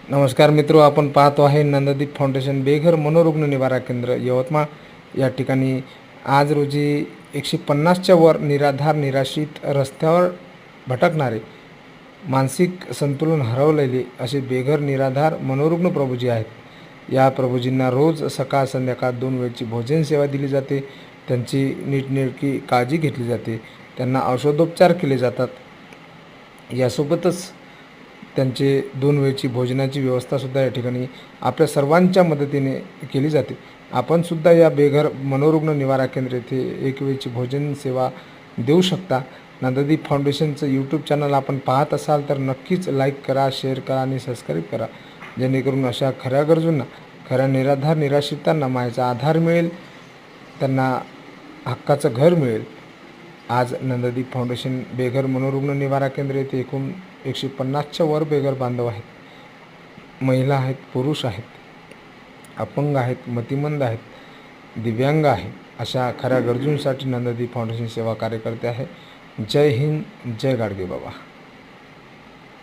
नमस्कार मित्रो, आपण पाहतो आहे नंददीप फाउंडेशन बेघर मनोरुग्ण निवारा केंद्र यवतमाळ या ठिकाणी आज रोजी 150च्या वर निराधार निराश्रित रस्त्यावर भटकणारे मानसिक संतुलन हरवलेले असे बेघर निराधार मनोरुग्ण प्रभूजी आहेत। या प्रभूजींना रोज सकाळ संध्याकाळ 2 वेळची भोजन सेवा दिली जाते, त्यांची नीटनेटकी काळजी घेतली जाते, त्यांना औषधोपचार केले जातात। यासोबतच त्यांचे 2 वेळची भोजनाची व्यवस्थासुद्धा या ठिकाणी आपल्या सर्वांच्या मदतीने केली जाते। आपण सुद्धा या बेघर मनोरुग्ण निवारा केंद्र येथे 1 वेळची भोजन सेवा देऊ शकता। नंददीप फाउंडेशनचं यूट्यूब चॅनल आपण पाहत असाल तर नक्कीच लाईक करा, शेअर करा आणि सबस्क्राईब करा, जेणेकरून अशा खऱ्या गरजूंना, खऱ्या निराधार निराश्रितांना मायेचा आधार मिळेल, त्यांना हक्काचं घर मिळेल। आज नंददीप फाउंडेशन बेघर मनोरुग्ण निवारा केंद्र येथे एकूण 150च्या वर बेघर बांधव आहेत। महिला आहेत, पुरुष आहेत, अपंग आहेत, मतिमंद आहेत, दिव्यांग आहे, अशा खऱ्या गरजूंसाठी नंददीप फाउंडेशन सेवा कार्य करते आहे। जय हिंद, जय गाडगे बाबा।